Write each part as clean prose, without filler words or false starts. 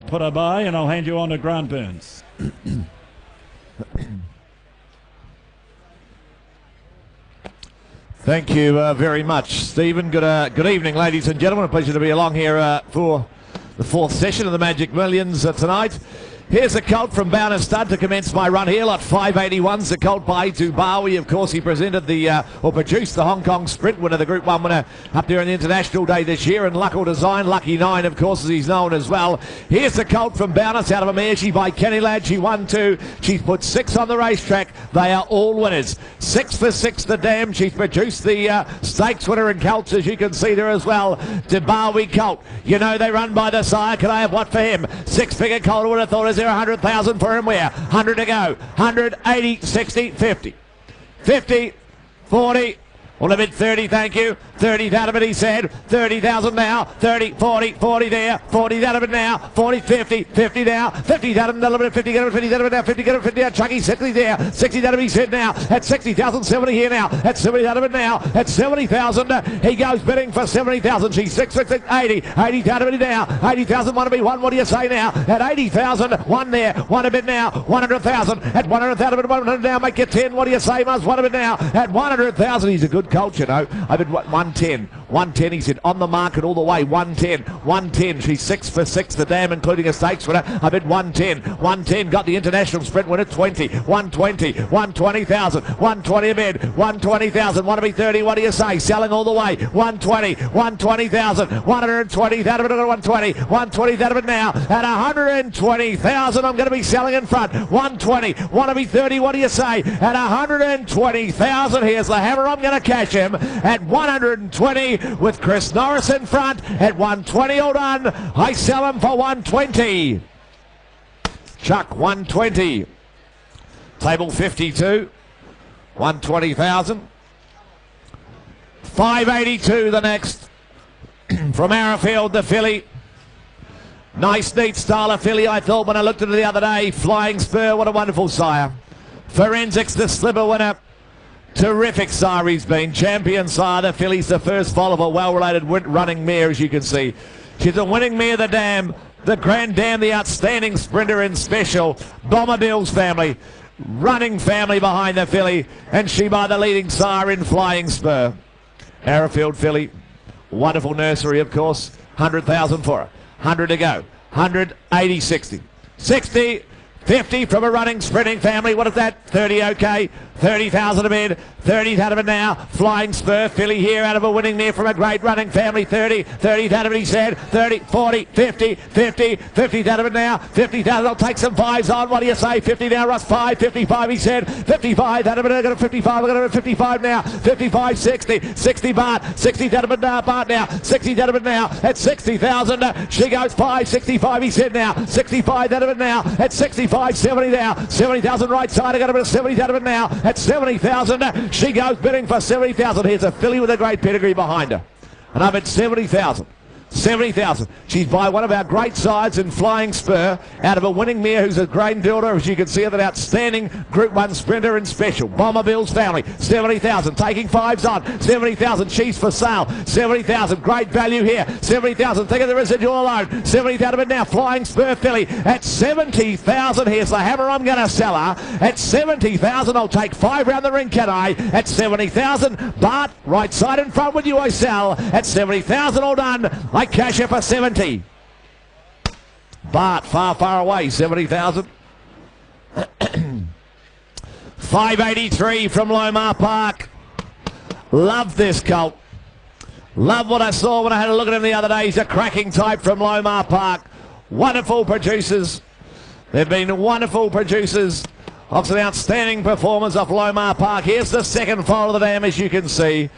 put her by, and I'll hand you on to Grant Burns. Thank you very much, Stephen. Good evening, ladies and gentlemen. A pleasure to be along here for the fourth session of the Magic Millions tonight. Here's a colt from Bowness Stud to commence my run here. Lot 581's the colt by Tubawi. Of course, he presented or produced the Hong Kong Sprint winner, the Group 1 winner up there in the International Day this year. And Lucko Design, Lucky 9, of course, as he's known as well. Here's the colt from Bowness out of a mare. She by Kenny Ladd. She won 2. She's put 6 on the racetrack. They are all winners. 6 for 6 the dam. She's produced the stakes winner in colts, as you can see there as well. Tubawi colt. You know they run by the sire. Can I have what for him? 6-figure colt. I would have thought. Is there 100,000 for him? Where? 100 to go. 100, 80, 60, 50. 50, 40. Well, a bit 30, thank you. 30 out of it, he said. 30,000 now. 30, 40, 40 there. 40 out of it now. 40, 50, 50 now. 50 out of it, a little bit. 50 out of it, 50 out of it now. 50 out of it, 50 out. Chucky, 60 there. 60 out of it, he said now. At 60,000, 70 here now. At 70 out of it now. At 70,000, he goes bidding for 70,000. She's 6, 6, 6, 80. 80 out of it now. 80,000, one to be one. What do you say now? At 80,000, one there. One a bit now. 100,000. At 100,000, 100 now. Make it 10. What do you say, Muzz? One a bit now. At 100,000, he's a good colt, you know. I bid 110. 110, he said, on the market all the way. 110. 110. She's 6 for 6, the dam, including a stakes winner. I bid 110. 110, got the International Sprint winner. 20. 120. 120,000. 120 a bid. 120,000. Want to be 30. What do you say? Selling all the way. 120. 120,000. 120. That of it, 120. 120, that of it now. At 120,000, I'm going to be selling in front. 120. Want to be 30. What do you say? At 120,000, here's the hammer. I'm going to cash him at 120 with Chris Norris in front at 120. All done. I sell him for 120. Chuck, 120. Table 52. 120,000. 582 the next. From Arrowfield, the filly. Nice, neat style of filly, I thought, when I looked at it the other day. Flying Spur, what a wonderful sire. Forensics, the slipper winner. Terrific sire he's been. Champion sire. The filly's the first foal of a well-related running mare, as you can see. She's a winning mare, the dam. The Grand Dam, the outstanding sprinter in special. Bomber Bill's family. Running family behind the filly. And she by the leading sire in Flying Spur. Arrowfield filly. Wonderful nursery, of course. 100,000 for her. 100 to go. 100, 80, 60. 60, 50 from a running, sprinting family. What is that? 30, okay. 30,000 a bid. 30 out of it now. Flying Spur. Filly here out of a winning mare from a great running family. 30 out of it, he said. 30, 40, 50, 50 out of it now. 50,000. I'll take some fives on. What do you say? 50 now, Russ. 5, 55, he said. 55 out of it. I got a 55. I got a 55 now. 55, 60. 60 Bart. 60 out of it now. Bart now. 60 out of it now. At 60,000. She goes 5, 65, he said now. 65 out of it now. At 65, 70 now. 70,000 right side. I got a bit of 70 out of it now. At 70,000, she goes bidding for 70,000. Here's a filly with a great pedigree behind her. And I'm at 70,000. 70,000. She's by one of our great sides in Flying Spur, out of a winning mare who's a granddaughter, as you can see, of that outstanding Group 1 sprinter in special. Bomber Bill's family. 70,000. Taking fives on. 70,000. She's for sale. 70,000. Great value here. 70,000. Think of the residual alone. 70,000 of it now. Flying Spur filly at 70,000. Here's the hammer. I'm going to sell her at 70,000. I'll take 5 round the ring, can I? At 70,000. Bart, right side in front with you, I sell at 70,000. All done. I cash her for 70. Bart, far away, 70,000. 583 from Lomar Park. Love this colt. Love what I saw when I had a look at him the other day. He's a cracking type from Lomar Park. Wonderful producers. They've been wonderful producers of some outstanding performance off Lomar Park. Here's the second foal of the dam, as you can see.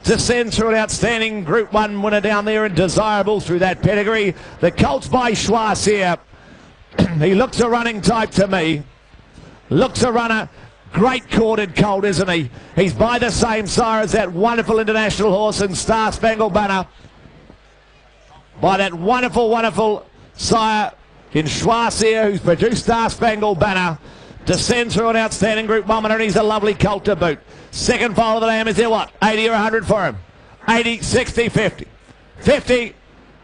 Descends through an outstanding Group 1 winner down there and desirable through that pedigree. The colt's by Schwartz here. He looks a running type to me. Looks a runner. Great corded colt, isn't he? He's by the same sire as that wonderful international horse in Star Spangled Banner. By that wonderful sire in Schwartz here, who's produced Star Spangled Banner. Descends through an outstanding Group 1 winner, and he's a lovely colt to boot. Second foal of the dam, is there what? 80 or 100 for him? 80, 60, 50. 50.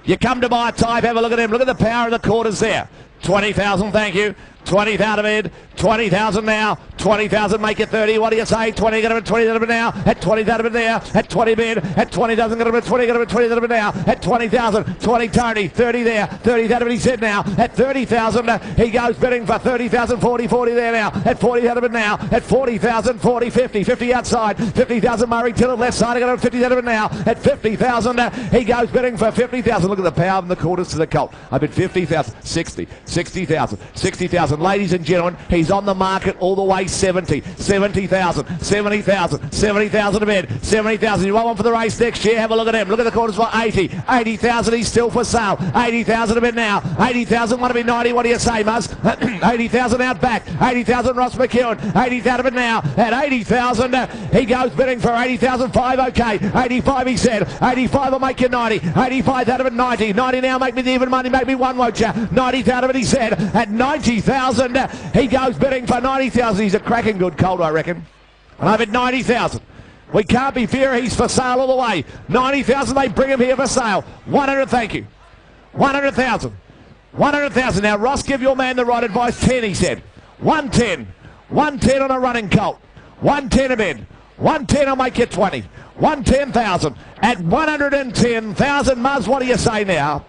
You come to buy a type, have a look at him. Look at the power of the quarters there. 20,000, thank you. 20,000 bid, 20,000 now, 20,000 make it 30, what do you say? 20, get him at 20,000 now, at 20,000 bid there, at 20 bid, at 20,000, get him at 20, get him at 20,000 bid now, at 20,000, 20 Tony, 30 there, 30,000 he said now, at 30,000 he goes bidding for 30,000, 40, 40 there now, at 40,000 bid now, at 40,000, 40, 50, 50 outside, 50,000 Murray till the left side, I got him at 50,000 now, at 50,000 he goes bidding for 50,000, look at the power of the quarters to the colt, I bid 50,000, 60, 60,000, 60,000. Ladies and gentlemen, he's on the market all the way 70, 70,000, 70,000, 70,000 a bid, 70,000. You want one for the race next year? Have a look at him. Look at the quarters for 80, 80,000. He's still for sale. 80,000 a bid now. 80,000 want to be 90. What do you say, Muzz? 80,000 out back. 80,000 Ross McEwen. 80,000 a bid now. At 80,000, he goes bidding for 80,000. 5 okay. 85 he said. 85 will make you 90. 85 out of it 90. 90 now make me the even money. Make me one, won't you? 90 out of it he said. At 90,000. He goes bidding for 90,000. He's a cracking good colt, I reckon. And I've at 90,000. We can't be fair. He's for sale all the way. 90,000. They bring him here for sale. 100. Thank you. 100,000. 100,000. Now Ross, give your man the right advice. 10. He said. 110. 110 on a running colt. 110 a bid. 110. I'll make you 20. 110,000. At 110,000. Muzz, what do you say now?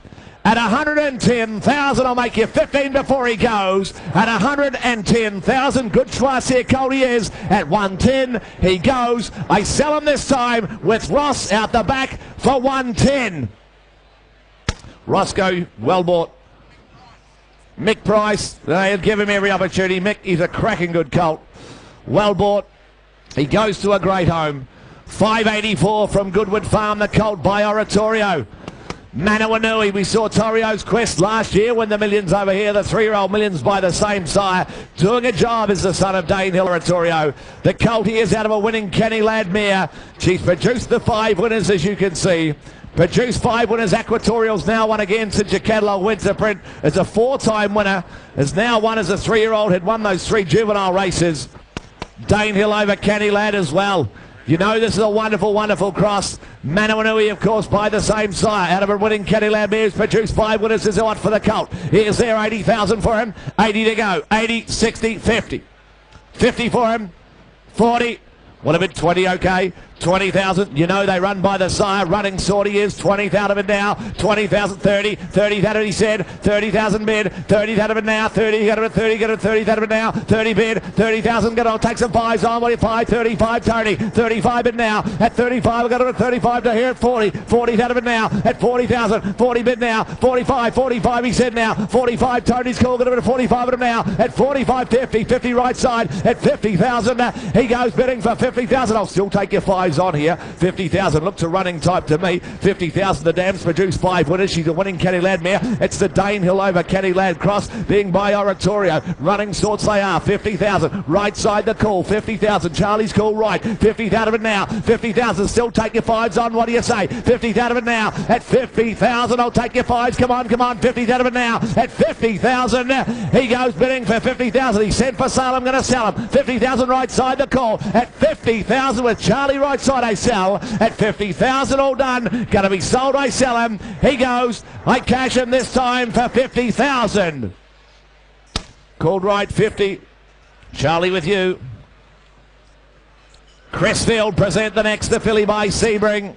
At 110,000, I'll make you 15 before he goes. At 110,000, good choice here, colt he is. At 110, he goes. I sell him this time with Ross out the back for 110. Roscoe, well bought. Mick Price, they'll give him every opportunity. Mick, he's a cracking good colt. Well bought. He goes to a great home. 584 from Goodwood Farm, the colt by Oratorio. Manawanui, we saw Torio's Quest last year when the Millions over here, the 3-year-old Millions by the same sire, doing a job is the son of Dane Hill Oratorio. The colt he is out of a winning Kenny Ladd mare. She's produced the 5 winners, as you can see. Produced 5 winners. Aquatorial's now won again since your catalogue winter print. Is a 4-time winner. Has now won as a 3-year-old. Had won those 3 juvenile races. Dane Hill over Kenny Ladd as well. You know this is a wonderful, wonderful cross. Manawanui, of course, by the same sire. Out of a winning Kenny Ladd mare's produced 5 winners. Is what for the colt. Here's there, 80,000 for him. 80 to go. 80, 60, 50. 50 for him. 40. What a bit, 20 okay. 20,000. You know they run by the sire. Running sort he is. 20,000 of it now. 20,000, 30. 30,000 he said. 30,000 bid. 30,000 of it now. 30, get it 30, get it 30,000 of it now. 30 bid. 30,000, get on. Take some 5s on. What do you 5? 35, Tony. 35 bid now. At 35, we got it at 35 to here at 40. 40,000 of it now. At 40,000. 40 bid now. 45, 45 he said now. 45, Tony's call. Got it at 45 of it now. At 45, 50. 50 right side. At 50,000, he goes bidding for 50,000. I'll still take your 5s on here. 50,000 looks a running type to me. 50,000 the Dams produced 5 winners. She's a winning Kenny Ladd mare. It's the Dane Hill over Kenny Ladd cross being by Oratorio. Running sorts they are. 50,000 right side the call. 50,000 Charlie's call right. 50,000 of it now. 50,000 still take your 5s on. What do you say? 50,000 of it now. At 50,000 I'll take your 5s. Come on, come on. 50,000 of it now. At 50,000 he goes bidding for 50,000. He sent for sale. I'm going to sell him. 50,000 right side the call. At 50,000 with Charlie right side I sell. At 50,000 all done. Gonna be sold, I sell him. He goes. I cash him this time for 50,000. Called right 50. Charlie with you. Crestfield present the next, the filly by Sebring.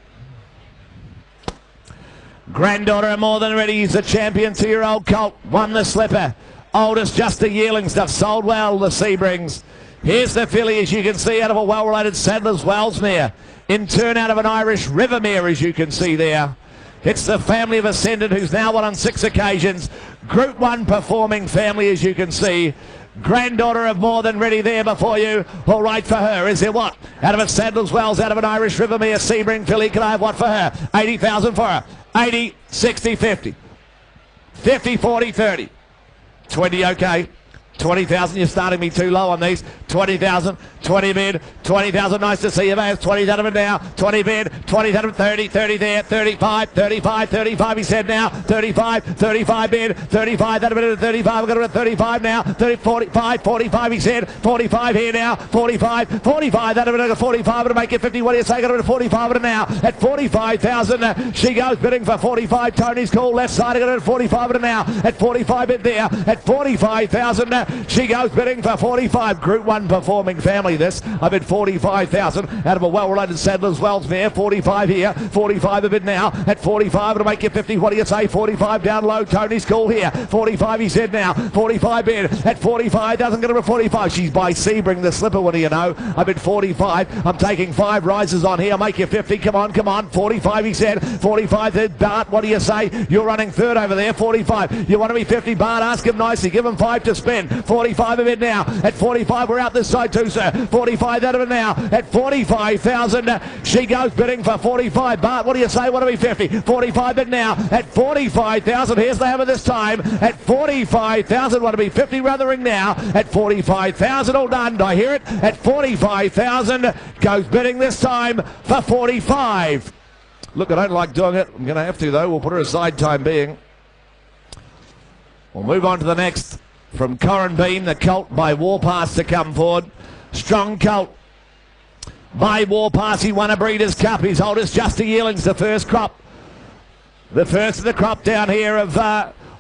Granddaughter of More Than Ready. He's the champion 2-year-old colt. Won the slipper. Oldest just a yearling stuff. Sold well, the Sebrings. Here's the filly, as you can see, out of a well-related Sadler's Wells mare. In turn, out of an Irish River mare, as you can see there. It's the family of Ascendant, who's now won on 6 occasions. Group 1 performing family, as you can see. Granddaughter of More Than Ready there before you. All right for her. Is there what? Out of a Sadler's Wells, out of an Irish River mare, Sebring filly. Can I have what for her? 80,000 for her. 80, 60, 50. 50, 40, 30. 20 okay. 20,000, you're starting me too low on these. 20,000, 20 bid, 20,000, nice to see you, Vaz. 20,000 now, 20 bid, 20,000, 30, 30 there, 35, 35, 35, he said now, 35, 35 bid, 35, that a bit of 35, we're going to 35 now, 30, 45, 45, he said, 45 here now, 45, 45, that a bit of 45, to make it 50, what do you say, got a bit of 45 now, at 45,000, she goes bidding for 45, Tony's call, left side, got a bit of 45 now, at 45 bid there, at 45,000, she goes bidding for 45. Group 1 performing family this. I bid 45,000 out of a well-related Sadler's Wells mare. 45 here. 45 a bid now. At 45 it'll make you 50. What do you say? 45 down low. Tony's call here. 45 he said now. 45 bid. At 45 doesn't get her a 45. She's by Sebring the slipper. What do you know? I bid 45. I'm taking 5 rises on here. Make you 50. Come on, come on. 45 he said. 45 third. Bart, what do you say? You're running third over there. 45. You want to be 50? Bart, ask him nicely. Give him 5 to spend. 45 of it now. At 45, we're out this side too, sir. 45 out of it now. At 45,000, she goes bidding for 45. Bart, what do you say? Want to be 50? 45 bid now. At 45,000, here's the hammer this time. At 45,000, want to be 50 ruthering now. At 45,000, all done. Do I hear it? At 45,000, goes bidding this time for 45. Look, I don't like doing it. I'm going to have to, though. We'll put her aside time being. We'll move on to the next. From Corrin Bean, the colt by Warpass to come forward. Strong colt by Warpass. He won a Breeders' Cup. His oldest, just a Yearling's the first crop. The first of the crop down here of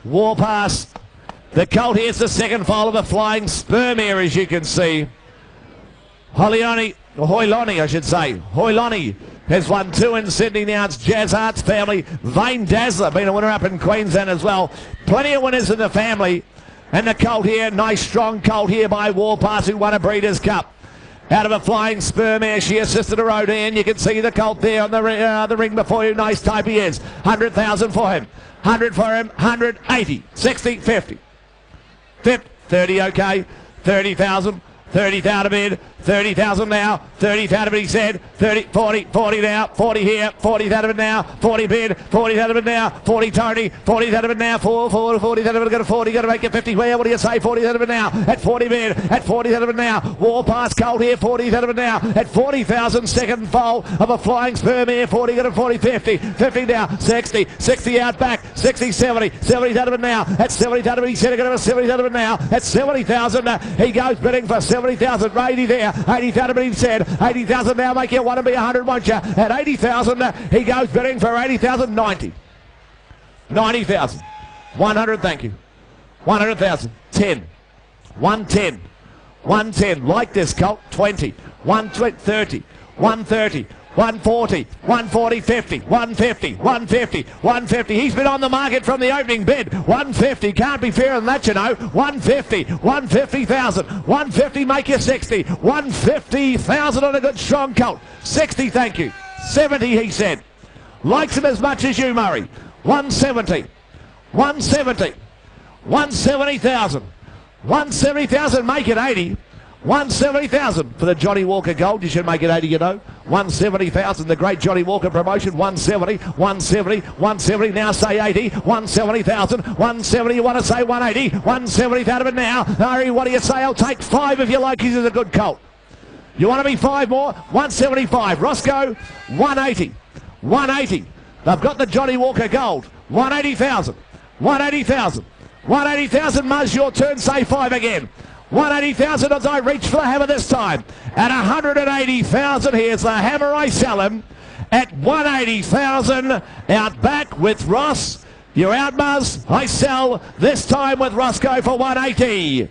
Warpass. The colt here's the second foal of a flying sperm here, as you can see. Hoyloni, I should say. Hoyloni has won 2 in Sydney now. It's Jazz Arts family. Vane Dazzler, been a winner up in Queensland as well. Plenty of winners in the family. And the colt here, nice strong colt here by Warpass, who won a Breeders' Cup. Out of a flying sperm mare, she assisted her own hand. You can see the colt there on the ring before you. Nice type he is. 100,000 for him. 100 for him. 180. 60. 50. 50. 30 okay. 30,000. 30,000 a bid. 30,000 now. 30,000 he said. 30, 40, 40 now. 40 here. 40,000 now. 40 bid. 40,000 now. 40 Tony. 40,000 now. 40,000 got a 40. Got to make it 50. Where? What do you say? 40,000 now. At 40 bid. At 40,000 now. Warpass colt here. 40,000 now. At 40,000 second foal of a flying sperm here. 40 got a 40. 50. 50 now. 60. 60 out back. 60. 70. 70,000 now. At 70,000 he said. Got to 70,000 now. At 70,000 he goes bidding for 70,000. 80 there. 80,000 he said. 80,000 now. Make you want to be 100, won't you? At 80,000 he goes bidding for 80,000. 90. 90,000. 100, thank you. 100,000. 10. 110. 110. Like this colt. 20. 120. 30. 130. 140, 140, 50, 150, 150, 150. He's been on the market from the opening bid. 150, can't be fairer than that, you know. 150, 150,000, 150, make you 60, 150,000 on a good strong colt. 60, thank you. 70, he said. Likes him as much as you, Murray. 170, 170, 170,000, 170,000, make it 80. 170,000 for the Johnny Walker Gold. You should make it 80, you know. 170,000, the great Johnny Walker promotion. 170, 170, 170. Now say 80. 170,000, 170. You want to say 180? 170 out of it now. Harry, what do you say? I'll take 5 if you like. He's a good colt. You want to be 5 more? 175. Roscoe, 180. 180. They've got the Johnny Walker Gold. 180,000. 180,000. 180,000. Muzz, your turn. Say 5 again. 180,000 as I reach for the hammer this time. At 180,000, here's the hammer. I sell him at 180,000. Out back with Ross. You're out, Muzz. I sell this time with Roscoe for 180.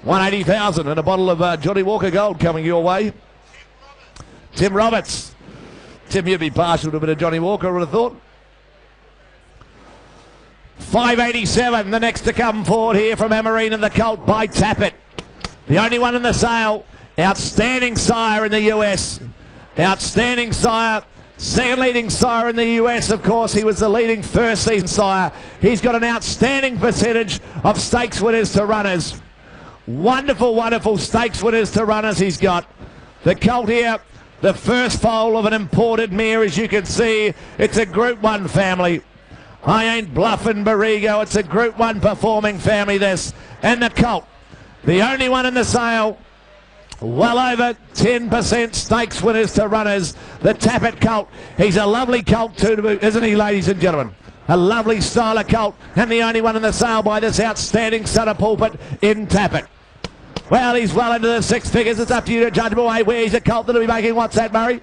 180,000 and a bottle of Johnny Walker Gold coming your way. Tim Roberts. Tim, you'd be partial to a bit of Johnny Walker, I would have thought. 587, the next to come forward here from Amarine and the colt by Tappet. The only one in the sale. Outstanding sire in the US. Outstanding sire. Second leading sire in the US, of course. He was the leading first season sire. He's got an outstanding percentage of stakes winners to runners. Wonderful, wonderful stakes winners to runners he's got. The colt here, the first foal of an imported mare, as you can see. It's a Group 1 family. I ain't bluffing, Barrigo. It's a Group 1 performing family, this. And the colt The only one in the sale. Well over 10% stakes winners to runners. The Tappet colt. He's a lovely colt too, isn't he, ladies and gentlemen? A lovely style of colt, and the only one in the sale by this outstanding son of pulpit in Tappet. Well, he's well into the six figures. It's up to you to judge him away. Where he's a colt that'll be making. What's that, Murray?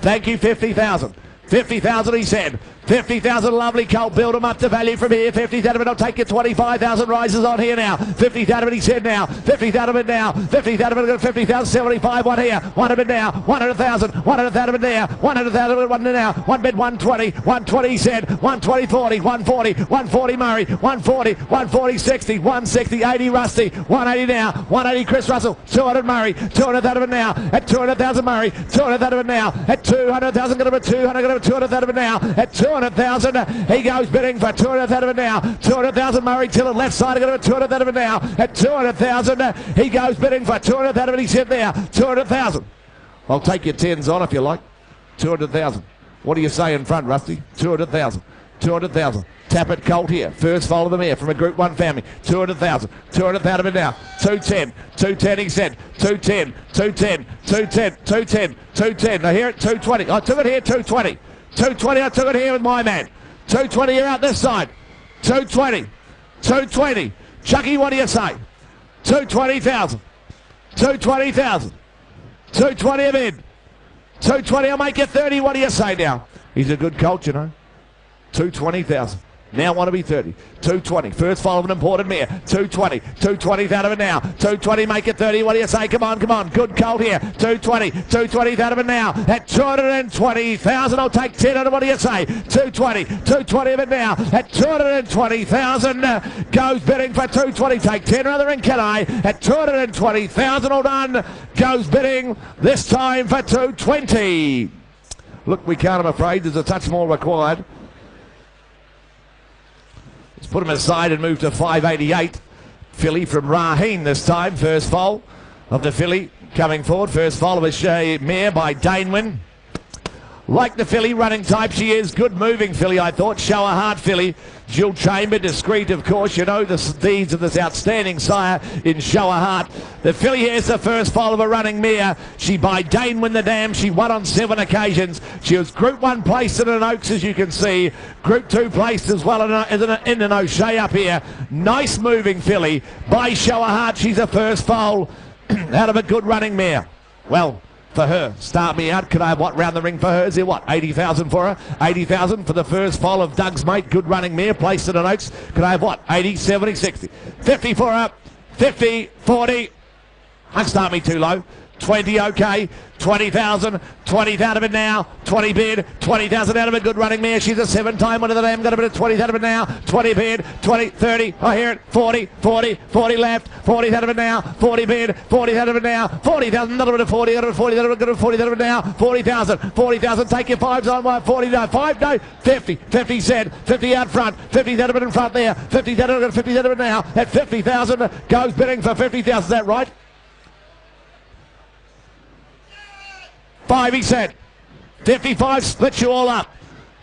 Thank you, 50,000. 50,000 he said. 50,000, lovely colt. Build him up to value from here. 50,000, I'll take you 25,000 rises on here now. 50,000 he said now. 50,000 now. 50,000, 50,000, 75, one here. 100 now. 100,000. 100,000 there. 100,000, one now. One bid, 120. 120 he said. 120, 40. 140. 140 Murray. 140. 140, 60. 160, 80 Rusty. 180 now. 180 Chris Russell. 200 Murray. 200,000 now. At 200,000 Murray. 200,000 now. At 200,000, going to 200,000 now. At 200,000, he goes bidding for 200,000 now. 200,000 Murray Tillett left side, going to 200,000 now. At 200,000, he goes bidding for 200,000. He's hit there. 200,000. I'll take your tens on if you like. 200,000. What do you say in front, Rusty? 200,000. 200,000. Tappet colt here. First foal of the mare from a Group 1 family. 200,000. 200,000 now. 210. 210 he said. 210. 210. 210. 210. 210. Now here at 220. I took it here 220. 220, I took it here with my man. 220, you're out this side. 220. 220. Chucky, what do you say? 220,000. 220,000. 220 a bid. 220, I'll make it 30. What do you say now? He's a good colt, you know. 220,000. Now want to be 30. 220. First foal of an imported mare. 220. 220 out of it now. 220, make it 30. What do you say? Come on, come on. Good colt here. 220. 220 out of it now. At 220,000, I'll take 10 out of. What do you say? 220. 220 of it now. At 220,000, goes bidding for 220. Take 10 rather than can I? At 220,000, all done. Goes bidding this time for 220. Look, we can't, I'm afraid. There's a touch more required. Let's put him aside and move to 588. Filly from Raheen this time. First foal of the filly coming forward. First foal of a mare by Danewin. Like the filly, running type she is. Good moving filly, I thought. Show a heart filly. Jill Chamber, discreet, of course. You know the deeds of this outstanding sire in Show a Heart. The filly here is the first foal of a running mare. She by Danewin the Dam. She won on 7 occasions. She was Group 1 placed in an Oaks, as you can see. Group 2 placed as well in an O'Shea up here. Nice moving filly by Show a Heart. She's a first foal out of a good running mare. Well, for her, start me out. Could I have what round the ring for her? Is there what? 80,000 for her? 80,000 for the first foal of Doug's mate. Good running mare, placed in an Oaks. Could I have what? 80, 70, 60. 50 for her. 50, 40. Don't start me too low. 20, okay. 20,000. 20 out of it now. 20 bid. 20,000 out of it. Good running mare. She's a 7-time winner. The Lamb got a bit of 20 out of it now. 20 bid. 20, 30. I hear it. 40, 40, 40 left. 40 out of it now. 40 bid. 40 out of it now. 40,000. Another bit of 40 out of it. 40 out of it. 40 out of it now. 40,000. 40,000. Take your fives on. 40 no. 5 no. 50. 50 said. 50 out front. 50 out of it in front there. 50 out of it. 50 out of it now. At 50,000 goes bidding for 50,000. Is that right? 5 he said. 55 splits you all up.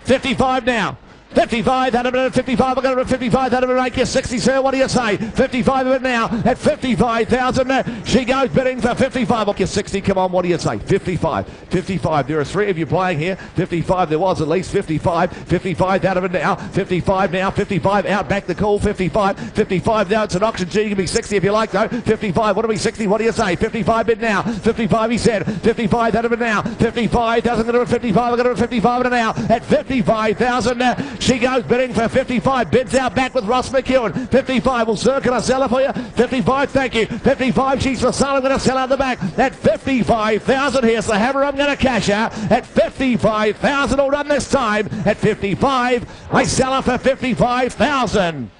55 now. 55, that of it, 55, I've got it at 55, that of it, make you 60, sir, what do you say? 55 of it now, at 55,000, she goes bidding for 55, I'll get 60, come on, what do you say? 55, 55, there are 3 of you playing here, 55, there was at least 55, 55 out of it now, 55 now, 55, out back the call, 55, 55 now, it's an auction, G, you can be 60 if you like though, 55, what do we 60, what do you say? 55 bid now, 55 he said, 55 out of it now, 55,000, got it at 55, I've got it at 55 now, at 55,000, she goes bidding for 55. Bids out back with Ross McEwen. 55. Well, sir, can I sell her for you? 55, thank you. 55, she's for sale. I'm going to sell out the back. At 55,000, here's the hammer. I'm going to cash her. At 55,000, all done this time. At 55, I sell her for 55,000.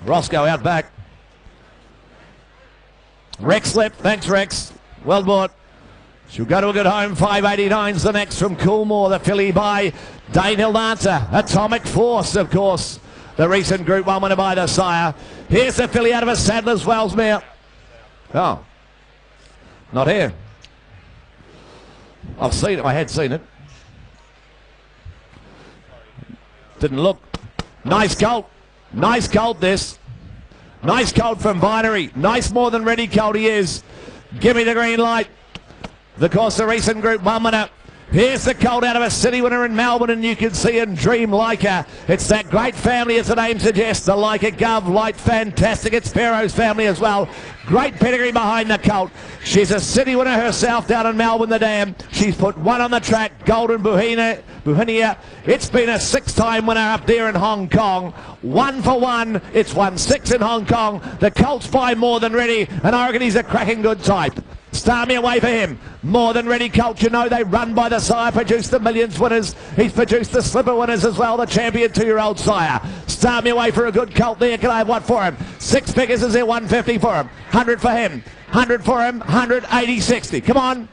Roscoe out back. Rex slip. Thanks, Rex. Well bought. She'll go to a good home. 589's the next from Coolmore. The filly by Danehill Dancer. Atomic Force, of course. The recent Group 1 winner by the sire. Here's the filly out of a Sadler's Wells mare. Oh. Not here. I've seen it. I had seen it. Didn't look. Nice colt. Nice colt, this. Nice colt from Binary. Nice more than ready colt he is. Give me the green light. The course, the recent Group 1 winner. Here's the colt out of a city winner in Melbourne, and you can see and dream like her. It's that great family, as the name suggests. The Like a Gov, Light, fantastic. It's Pharaoh's family as well. Great pedigree behind the colt. She's a city winner herself down in Melbourne, the Dam. She's put one on the track, Golden Buhinia. It's been a 6-time winner up there in Hong Kong. 1 for 1. It's won 6 in Hong Kong. The colt's by more than ready, and I reckon he's a cracking good type. Start me away for him. More than ready colt, you know they run by the sire, produced the Millions winners. He's produced the Slipper winners as well, the champion 2-year-old sire. Start me away for a good colt there. Can I have what for him? 6 figures is there, 150 for him. 100 for him. 100 for him. 180, 60. Come on.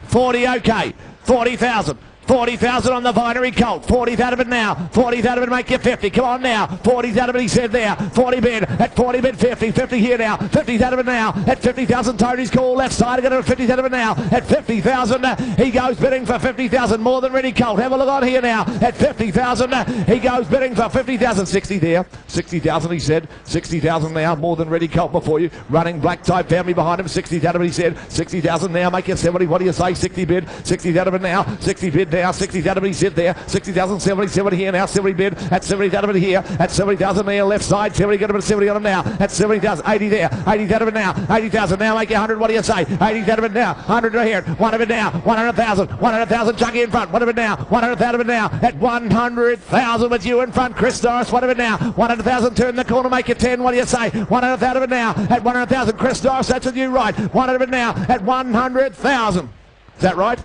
40, okay. 40,000. 40,000 on the binary colt. 40's out of it now. 40's out of it, make you 50. Come on now. 40's out of it, he said there. 40 bid. At 40 bid, 50. 50 here now. 50's out of it now. At 50,000, Tony's call. Left side, going to 50's out of it now. At 50,000, he goes bidding for 50,000. More than ready colt. Have a look on here now. At 50,000, he goes bidding for 50,000. 60 there. 60,000, he said. 60,000 now. More than ready colt before you. Running black type family behind him. 60's out of it, he said. 60,000 now. Make you 70. What do you say? 60 bid. 60's out of it now. 60 bid now. 60's out of it, he said there. 60,000, 70, 70 here now. 70 bid. At 70's out of it here. At 70,000 there. Left side. 70 got him at 70 on him now. At 70,000. 80 there. 80's out of it now. 80,000 now. Make you 100. What do you say? 80's out of it now. 100 right here. 1 of it now. 100,000. 100,000. Chunky in front. 1 of it now. 100 out of it now. At 100,000 with you in front. Chris Doris. 1 of it now. 100,000. Turn the corner. Make it 10. What do you say? 100 out of it now. At 100,000. Chris Doris. That's with you right. 1 of it now. At 100,000. Is that right?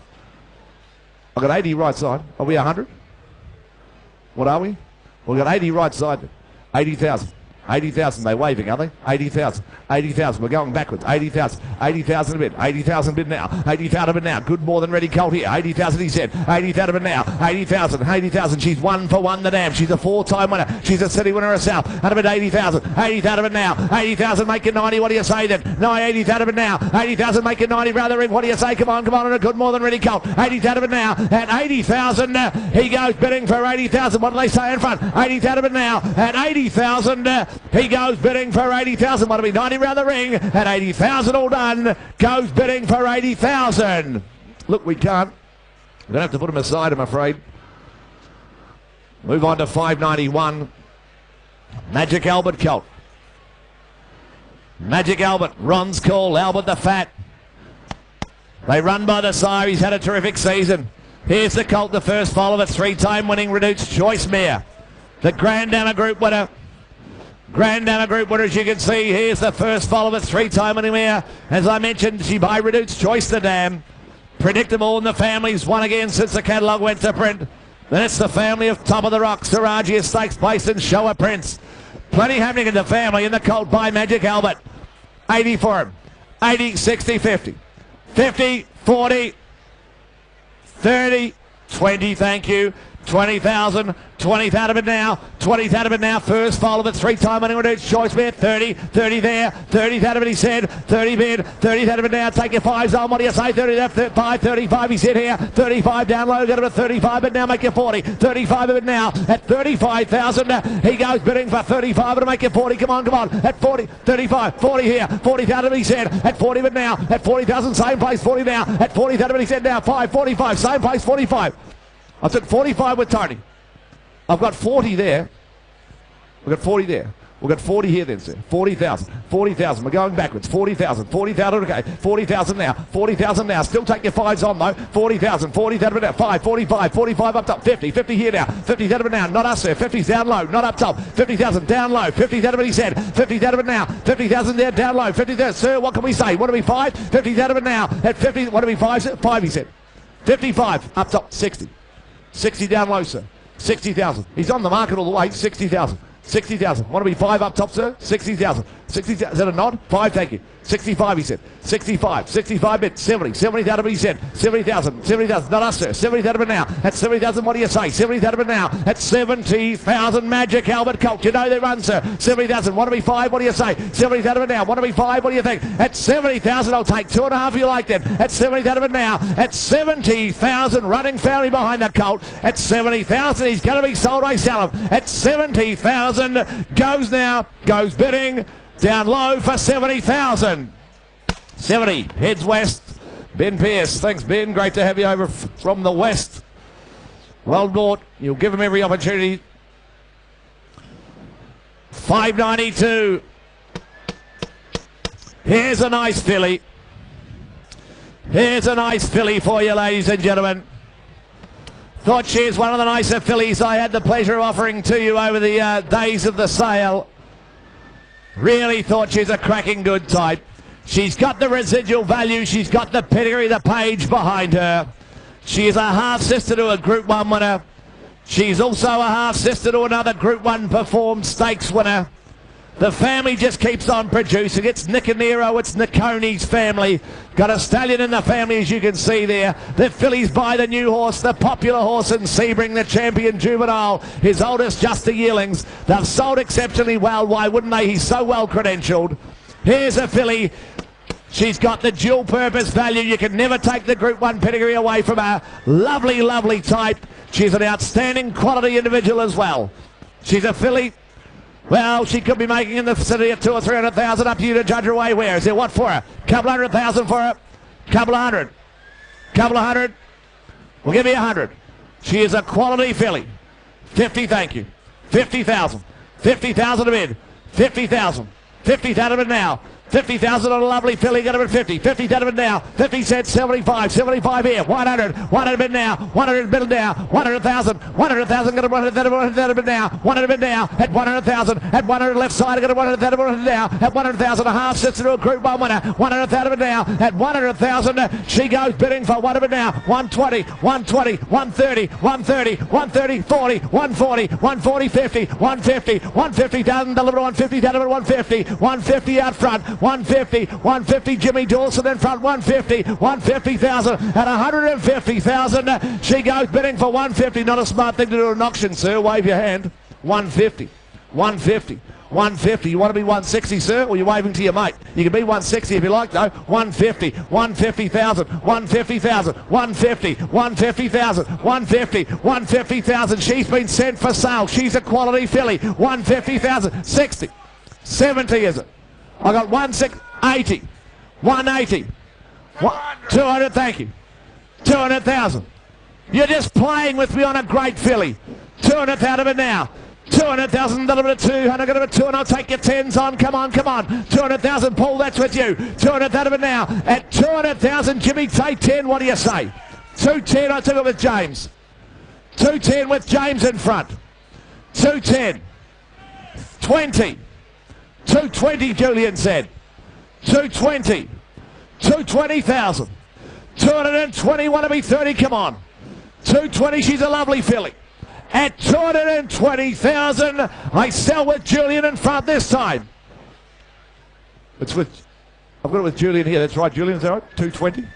I've got 80 right side. Are we 100? What are we? We've got 80 right side. 80,000. 80,000. They're waving, are they? 80,000. 80,000. We're going backwards. 80,000. 80,000 a bid. 80,000 bid now. 80,000 a bid now. Good more than ready colt here. 80,000 he said. 80,000 a bid now. 80,000. 80,000. She's 1 for 1 the Dam. She's a 4-time winner. She's a city winner herself. And a bid 80,000. 80,000 a bid now. 80,000 make it 90. What do you say then? No, 80,000 a bid now. 80,000 make it 90 rather ring. What do you say? Come on, come on. And a good more than ready colt. 80,000 a bid now. At 80,000 he goes bidding for 80,000. What do they say in front? 80,000 a bid now. At 80,000 he goes bidding for 80,000. What'll be 90 round the ring? At 80,000 all done. Goes bidding for 80,000. Look, we can't. We're going to have to put him aside, I'm afraid. Move on to 591. Magic Albert colt. Magic Albert. Ron's call. Albert the Fat. They run by the sire. He's had a terrific season. Here's the colt, the first foal of a 3-time winning Reduced Choice mare. The Grand Dama Group winner. Grand Dama Group winner, as you can see. Here's the first foal of a 3-time winning mare. As I mentioned, she by Reduced Choice, the Dam. Predictable in the families. Won again since the catalogue went to print. Then it's the family of Top of the Rock, Saraji Stakes Place and Shower Prince. Plenty happening in the family in the colt by Magic Albert. 80 for him. 80, 60, 50. 50, 40, 30, 20, thank you. 20,000, 20th out of it now, 20th out of it now, first foal of a 3-time winning Reduced Choice bid, 30, 30 there, 30th out of it he said, 30 bid, 30th out of it now, take your 5s on, what do you say, 30 left, 35, 35 he said here, 35 down low, got him at 35, but now make you 40, 35 of it now, at 35,000, he goes bidding for 35, to make you 40, come on, at 40, 35, 40 here, 40th out of it he said, at 40 of it now, at 40,000, same place, 40 now, at 40th out of it he said now, 5, 45, same place, 45. I took 45 with Tony. I've got 40 there. We've got 40 there. We've got 40 here then, sir. 40,000. 40,000. We're going backwards. 40,000. 40,000. Okay. 40,000 now. 40,000 now. Still take your 5s on, though. 40,000. 40,000 now. 5. 45. 45 up top. 50. 50 here now. 50,000 now. Not us, sir. 50's down low. Not up top. 50,000 down low. 50,000 he said. 50,000 now. 50,000 there. Down low. 50,000. Sir, what can we say? What do we 5? 50,000 now. At 50. What do we 5? 5 he said. 55. Up top. 60. 60 down low, sir. 60,000. He's on the market all the way. 60,000. 60,000. Want to be 5 up top, sir? 60,000. 60,000. Is that a nod? 5, thank you. 65, he said. 65. 65 bid. 70. 70,000, he said. 70,000. 70,000. Not us, sir. 70,000 now. At 70,000, what do you say? 70,000 now. At 70,000, Magic Albert colt. You know they run, sir. 70,000. Want to be 5? What do you say? 70,000 now. Want to be 5? What do you think? At 70,000, I'll take 2.5 if you like then. At 70,000 now. At 70,000, running family behind that colt. At 70,000, he's going to be sold. I sell him. At 70,000, goes now. goes bidding down low for 70,000. 70, heads west. Ben Pearce, thanks Ben, great to have you over from the west. Well bought, you'll give him every opportunity. 592. Here's a nice filly. Here's a nice filly for you, ladies and gentlemen. Thought she's one of the nicer fillies I had the pleasure of offering to you over the days of the sale. Really thought she's a cracking good type. She's got the residual value. She's got the pedigree, the page behind her. She is a half-sister to a Group 1 winner. She's also a half-sister to another Group 1 Performed Stakes winner. The family just keeps on producing. It's Nick and Nero, it's Niconi's family. Got a stallion in the family, as you can see there. The fillies by the new horse, the popular horse in Sebring, the champion juvenile. His oldest, just the yearlings. They've sold exceptionally well. Why wouldn't they? He's so well credentialed. Here's a filly. She's got the dual purpose value. You can never take the Group 1 pedigree away from her. Lovely, lovely type. She's an outstanding quality individual as well. She's a filly. Well, she could be making in the vicinity of 200,000 or 300,000. Up to you to judge her way. Where is it? What for her? Couple 100,000 for her. Couple of hundred. Couple of hundred. We'll give you 100. She is a quality filly. 50, thank you. 50,000. 50,000 a bid. 50,000. 50,000 a bid now. 50,000 on a lovely filly, got him at 50. 50,000 now. 50 cents, 75. 75 here. 100. 100 bid now. 100 bid now. 100,000. 100,000 got him 100 bid now. 100 bid now. At 100,000. At 100 left side, got him 100,000 now. At 100,000 a half sits into a Group 1 winner. 100,000 now. At 100,000 she goes bidding for 100 now. 120. 120. 130. 130. 130. 40. 140. 140. 50. 150. 150,000 delivered 150,000 at 150. 150 out front. 150, 150, Jimmy Dawson in front, 150, 150,000 at 150,000. She goes bidding for 150. Not a smart thing to do at an auction, sir. Wave your hand. 150, 150, 150. You want to be 160, sir, or you're waving to your mate? You can be 160 if you like, though. 150, 150,000, 150,000, 150, 150,000, 150, 150,000. She's been sent for sale. She's a quality filly. 150,000, 60, 70 is it? I got 180, 180, 200, thank you, 200,000. You're just playing with me on a great filly. 200,000 of it now. 200,000, deliver it 200, get it 2, and I'll take your 10s on. Come on, come on. 200,000, Paul, that's with you. 200,000 of it now. At 200,000, Jimmy, take 10. What do you say? 210, I took it with James. 210 with James in front. 210. 20. 220, Julian said. 220. 220,000. 220, want to be 30, come on. 220, she's a lovely filly. At 220,000, I sell with Julian in front this time. It's with, I've got it with Julian here, that's right, Julian, is that right? 220?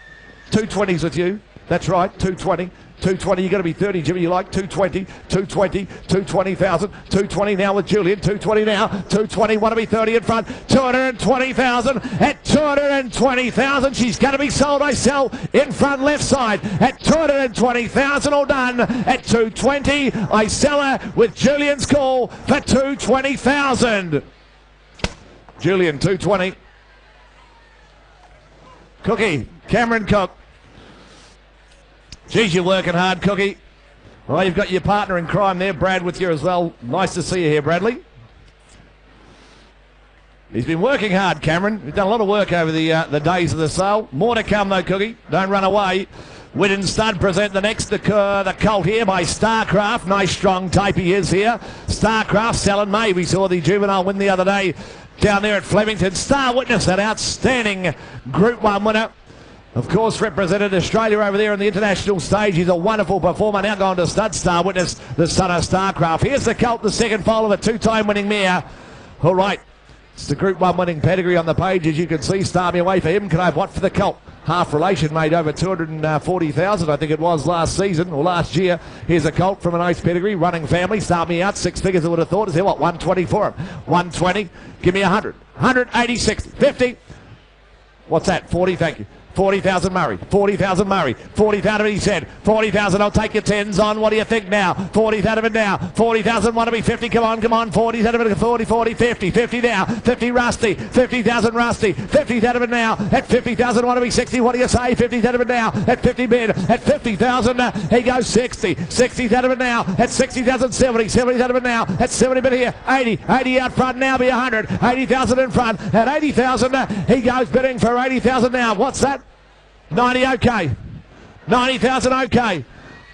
220's with you, that's right, 220. 220, you've got to be 30, Jimmy, you like 220, 220, 220,000, 220 now with Julian, 220 now, 220, want to be 30 in front, 220,000, at 220,000, she's going to be sold, I sell, in front left side, at 220,000, all done, at 220, I sell her with Julian's call for 220,000. Julian, 220. Cookie, Cameron Cook. Geez, you're working hard, Cookie. Well, you've got your partner in crime there, Brad, with you as well. Nice to see you here, Bradley. He's been working hard, Cameron. He's done a lot of work over the days of the sale. More to come, though, Cookie. Don't run away. Whitten Stud present the next, the colt here by Starcraft. Nice, strong type he is here. Starcraft selling May. We saw the juvenile win the other day down there at Flemington. Star Witness, that outstanding Group 1 winner. Of course, represented Australia over there on the international stage. He's a wonderful performer. Now going to stud Star Witness, the son of Starcraft. Here's the colt, the second foal of a two-time winning mare. All right, it's the Group 1 winning pedigree on the page, as you can see. Start me away for him. Can I have what for the colt? Half relation, made over 240,000, I think it was last season or last year. Here's a colt from a nice pedigree, running family. Start me out, 6 figures I would have thought. Is there what, 120 for him? 120, give me 100. 180, 60, 50. What's that? 40, thank you. 40,000 Murray, 40,000 Murray, 40,000 he said, 40,000, I'll take your 10s on, what do you think now? 40,000 now, 40,000, want to be 50, come on, 40,000, 40, 40, 50, 50 now, 50 Rusty, 50,000 Rusty, 50,000 now, at 50,000, want to be 60, what do you say? 50,000 now, at 50 bid, at 50,000, he goes 60, 60,000 now, at 60,000, 70, 70,000 now, at 70 bid here, 80, 80 out front now, be 100, 80,000 in front, at 80,000, he goes bidding for 80,000 now, what's that? 90 okay. 90,000 okay.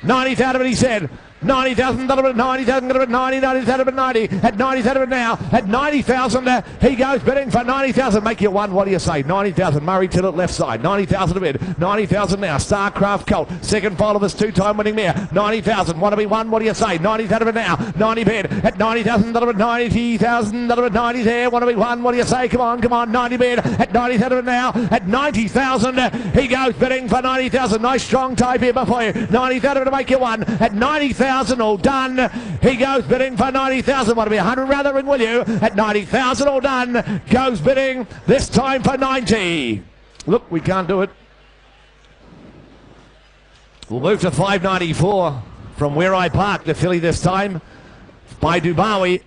90,000 he said. 90,000, 90,000, 90, 90,000, 90, at 90,000 now, at 90,000, he goes bidding for 90,000, make you one, what do you say, 90,000, Murray Tillett left side, 90,000 to bid, 90,000 now, Starcraft Colt, second foal of his two-time winning mare, 90,000, want to be one, what do you say, 90,000 now, 90 bid, at 90,000, 90,000, 90 there, want to be one, what do you say, come on, 90 bid, at 90,000 now, at 90,000, he goes bidding for 90,000, nice strong type here before you, 90,000 to make you one, at 90,000, all done. He goes bidding for 90,000. Want to be 100 round the ring, will you? At 90,000, all done. Goes bidding this time for 90. Look, we can't do it. We'll move to 594 from Where I Park, the filly this time by Dubawi.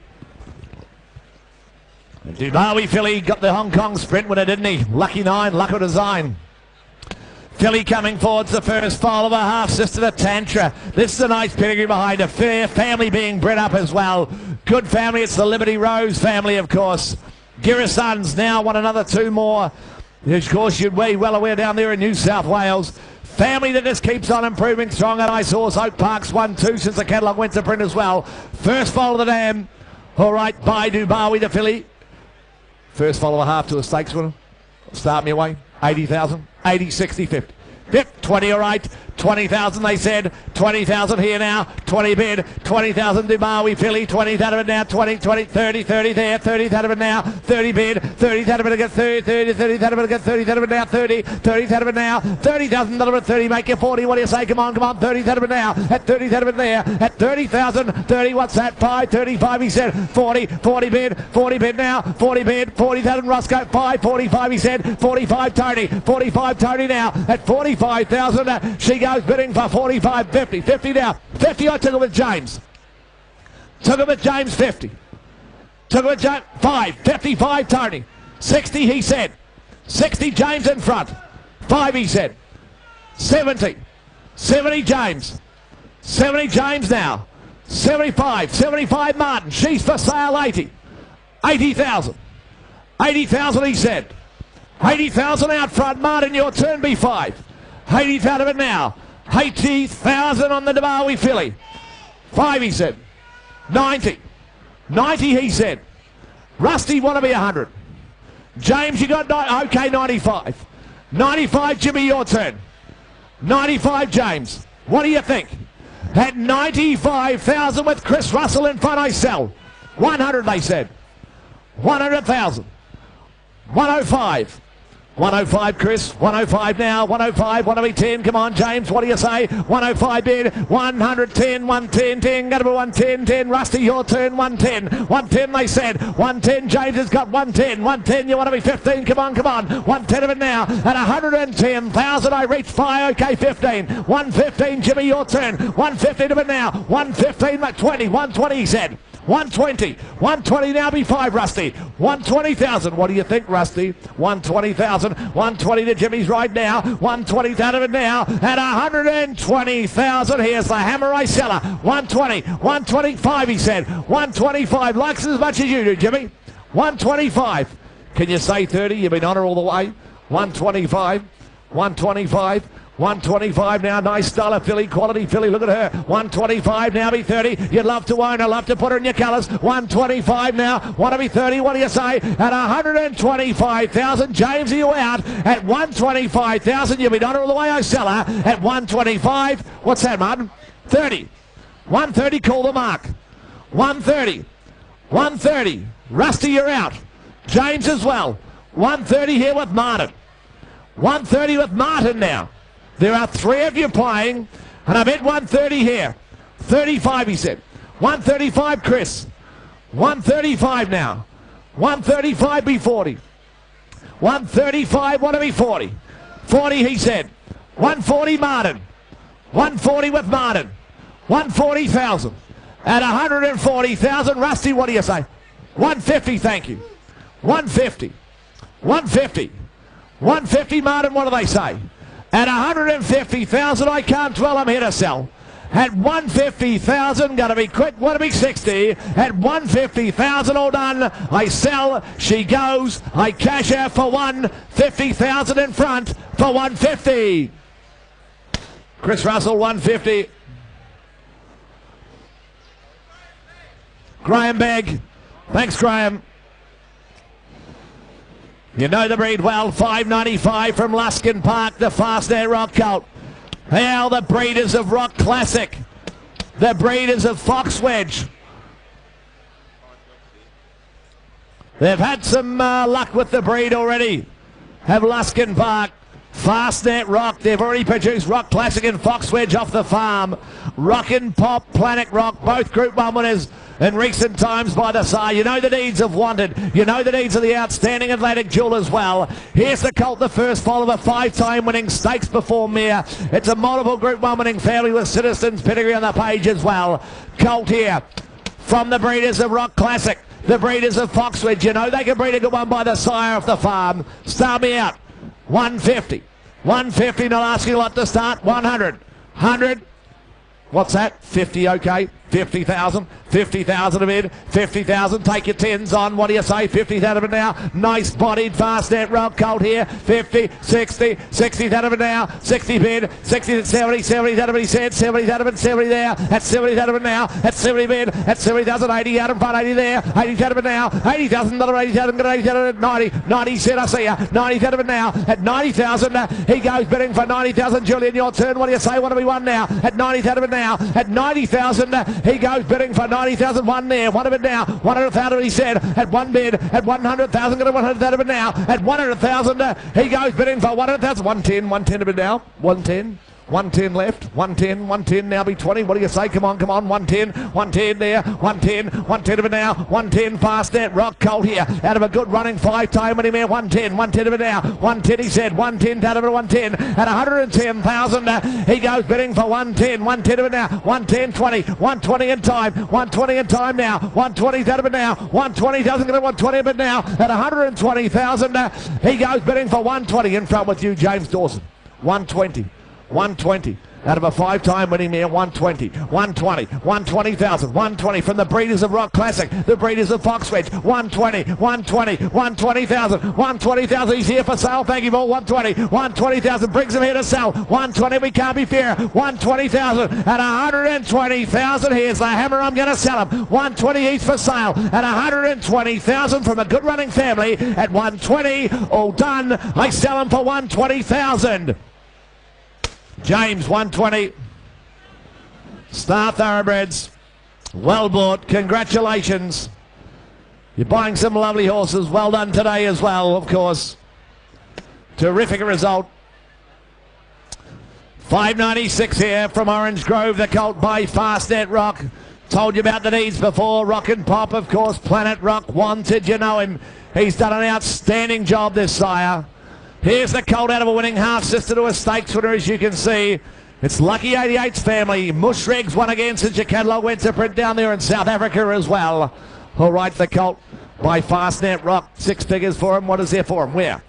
Dubawi filly got the Hong Kong sprint winner, didn't he? Lucky 9, luck of design. Filly coming forwards, the first foal of a half-sister to Tantra. This is a nice pedigree behind a fair family being bred up as well. Good family, it's the Liberty Rose family, of course. Girasons now won another 2 more. Of course, you'd be well aware down there in New South Wales. Family that just keeps on improving strong at Ice Horse. Oak Park's won 2 since the catalogue went to print as well. First foal of the dam. All right, by Dubawi, the filly. First foal of a half to a stakes winner. Start me away. 80,000, 80, 60, 50. 20, all right. 20,000, they said. 20,000 here now. 20 bid. 20,000 Dubawi filly. 20,000 now. 20, 20, 30, 30 there. 30,000 now. 30 bid. 30,000 again. 30, 30, 30,000 again. 30,000 now. 30, 30,000 now. 30,000 30. Make it 40. What do you say? Come on. 30,000 now. At 30,000 there. At 30,000. 30. What's that? 5, 35. He said. 40, 40 bid. 40 bid now. 40 bid. 40,000 Roscoe. 5, 45. He said. 45 Tony. 45 Tony now. At 45,000. She goes bidding for 45, 50, 50 now. 50, I took it with James. Took it with James, 50. Took it with James, 5, 55 Tony. 60, he said. 60 James in front. 5, he said. 70. 70 James. 70 James now. 75. 75 Martin. She's for sale, 80. 80,000. 80,000, he said. 80,000 out front. Martin, your turn, be 5. 80,000 now. 80,000 on the Dubawi filly. 5, he said. 90. 90, he said. Rusty, want to be 100. James, you got okay, 95. 95, Jimmy, your turn. 95, James. What do you think? At 95,000 with Chris Russell in front, I sell. 100, they said. 100,000. 105. 105, Chris. 105 now. 105. Want to be 10. Come on, James. What do you say? 105 bid. 110. 110. 10. Got to be 110. 10. Rusty, your turn. 110. 110, they said. 110. James has got 110. 110. You want to be 15. Come on. 110 of it now. At 110,000, I reach 5. Okay, 15. 115, Jimmy, your turn. 115 of it now. 115, 20. 120, he said. 120. 120 now, be 5, Rusty. 120,000. What do you think, Rusty? 120,000. 120 to Jimmy's right now. 120,000 now. At 120,000. Here's the hammer I seller. 120. 125, he said. 125. Likes as much as you do, Jimmy. 125. Can you say 30? You've been on her all the way. 125. 125. 125 now, nice style of filly, quality filly, look at her. 125 now, be 30. You'd love to own her, love to put her in your colours. 125 now, want to be 30, what do you say? At 125,000, James, are you out? At 125,000, you'll be done all the way, I sell her. At 125, what's that, Martin? 30. 130, call the mark. 130. 130. Rusty, you're out. James as well. 130 here with Martin. 130 with Martin now. There are 3 of you playing, and I bet 130 here. 35, he said. 135, Chris. 135 now. 135, be 40. 135, want to be 40. 40 he said. 140 Martin. 140 with Martin. 140,000. At 140,000, Rusty, what do you say? 150, thank you. 150. 150. 150 Martin, what do they say? At 150,000, I can't dwell, I'm here to sell. At 150,000, gonna be quick, wanna be 60. At 150,000, all done. I sell, she goes, I cash out for 150,000 in front for 150. Chris Russell, 150. Graham Begg. Thanks, Graham. You know the breed well. 595 from Luskin Park, the Fastnet Rock Colt. Now the breeders of Rock Classic. The breeders of Fox Wedge. They've had some luck with the breed already. Have Luskin Park. Fastnet Rock, they've already produced Rock Classic and Fox Wedge off the farm. Rockin' Pop, Planet Rock, both Group 1 winners in recent times by the side. You know the needs of Wanted. You know the needs of the outstanding Atlantic Jewel as well. Here's the colt, the first foal of a 5-time winning stakes before Mere. It's a multiple Group 1 winning family with Citizens pedigree on the page as well. Colt here from the breeders of Rock Classic. The breeders of Fox Wedge. You know they can breed a good one by the sire of the farm. Start me out. 150. 150, not asking a lot to start. 100. 100. What's that? 50, okay. 50,000. 50,000 a bid. 50,000. Take your 10s on. What do you say? 50,000 of it now. Nice bodied Fastnet Rock Colt here. 50, 60, 60,000 of it now. 60 bid. 60 to 70. 70,000 of it he said. 70,000 of it. 70 there. At 70,000 of it now. At 70 bid. At 70,000. 80 out in front. 80 there. 80,000 of it now. 80,000. Another 80,000. Got 80,000 at 90. 90 said I see ya. 90,000 of it now. At 90,000. He goes bidding for 90,000. Julian, your turn. What do you say? What do we want now? At 90,000 of it now. At 90,000. He goes bidding for 90,000. One there. One of it now. 100,000 he said. At one bid. At 100,000. Got a 100,000 of it now. At 100,000. He goes bidding for 100,000. 110. 110 of it now. 110. 110 left, 110, 110 now be 20. What do you say? Come on, 110, 110 there, 110, 110 of it now, 110 Fastnet Rock Colt here, out of a good running 5-time winning mare, 110, 110 of it now, 110 he said, 110 out of it, 110, at 110,000, he goes bidding for 110, 110 of it now, 110, 20, 120 in time, 120 in time now, 120 out of it now, 120,000, get 120 of it now, at 120,000, he goes bidding for 120 in front with you, James Dawson, 120. 120 out of a 5-time winning mare. 120, 120, 120,000, 120 from the breeders of Rock Classic, the breeders of Fox Wedge. 120, 120, 120,000, 120,000. He's here for sale. Thank you for 120, 120,000. Brings him here to sell. 120. We can't be fair. 120,000 at 120,000. Here's the hammer. I'm going to sell him. 120 each for sale at 120,000 from a good running family at 120. All done. I sell him for 120,000. James, 120. Star Thoroughbreds. Well bought. Congratulations. You're buying some lovely horses. Well done today as well, of course. Terrific result. 596 here from Orange Grove. The colt by Fastnet Rock. Told you about the needs before. Rockin' Pop, of course. Planet Rock. Wanted, you know him. He's done an outstanding job, this sire. Here's the colt out of a winning half-sister to a stakes winner, as you can see. It's Lucky 88's family. Mushregs won again since your catalogue went to print down there in South Africa as well. All right, the colt by Fastnet Rock. 6 figures for him. What is there for him? Where?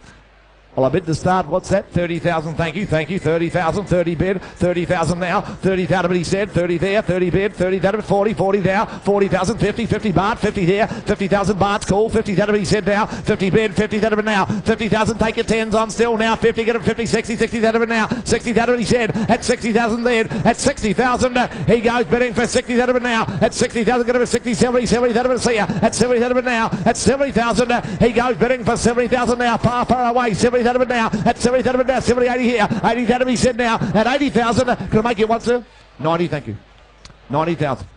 Well, I bid to start. What's that? 30,000. Thank you. 30,000. 30 bid. 30,000 now. 30,000, but he said. 30 there. 30 bid. 30,000. 40. 40 now. 40,000. 50. 50 baht. 50 there. 50,000 baht's cool. 50,000, but he said now. 50 bid. 50,000 now. 50,000. Take your 10s on still now. 50. Get him 50. 60. 60,000 now. 60,000, he said. At 60,000 then. At 60,000, he goes bidding for 60,000 now. At 60,000, get him at 60, 70, 70,000, see ya. At 70,000 now. At 70,000, he goes bidding for 70,000 now. Far, far away. 70,000 now. At 70,000 now. 70, 80 here. 80,000 he said now. At 80,000, can I make it once, sir? 90, thank you. 90,000.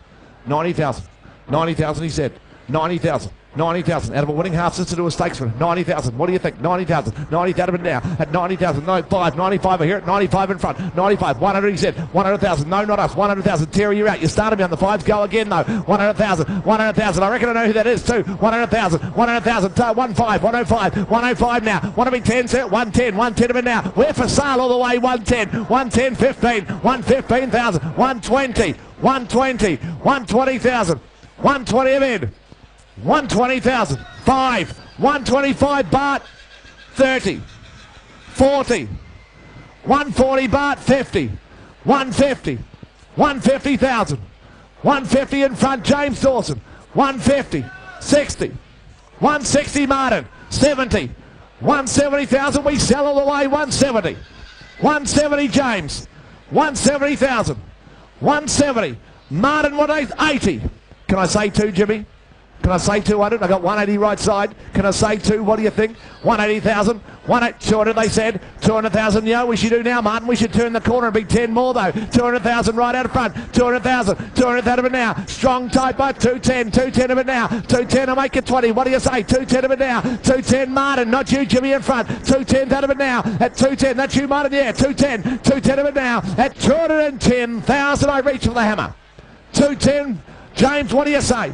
90,000. 90,000 he said. 90,000. 90,000 out of a winning half sister to a stakes winner. 90,000. What do you think? 90,000. 90 out of it now. At 90,000. 95. 95 are here at 95 in front. 95. 100 he said. 100,000. No, not us. 100,000. Terry, you're out. You started me on the fives. Go again though. 100,000. 100,000. I reckon I know who that is too. 100,000. 100,000. 15. 105. 105 now. Want to be 10, sir? 110. 110 of it now. We're for sale all the way. 110. 110. 15. 115,000. 120. 120. 120,000. 120 of it. 120,000. 5. 125 baht. 30. 40. 140 baht. 50. 150. 150,000. 150 in front. James Dawson. 150. 60. 160 Martin. 70. 170,000. We sell all the way. 170. 170 James. 170,000. 170. Martin, what 80? Can I say 2, Jimmy? Can I say 200? I got 180 right side. Can I say 2? What do you think? 180,000. 200 they said. 200,000. You know we should do now, Martin. We should turn the corner and be 10 more though. 200,000 right out front. 200,000. 200,000 of it now. Strong tight by 210. 210 of it now. 210 will make it 20. What do you say? 210 of it now. 210 Martin. Not you, Jimmy in front. 210 out of it now. At 210. That's you, Martin. Yeah. 210. 210 of it now. At 210,000 I reach for the hammer. 210. James, what do you say?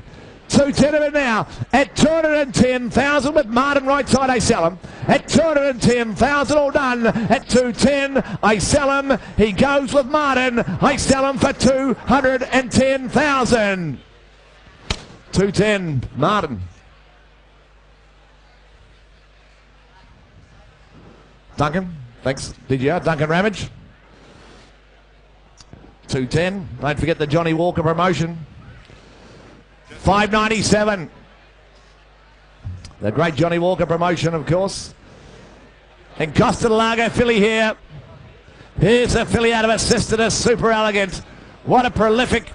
210 of it now. At 210,000 with Martin right side, I sell him. At 210,000 all done. At 210, I sell him. He goes with Martin. I sell him for 210,000. 210, Martin. Duncan, thanks. Did you? Duncan Ramage. 210. Don't forget the Johnny Walker promotion. 597. The great Johnny Walker promotion, of course. And Costa del Lago filly here. Here's a filly out of a sister, Super Elegant. What a prolific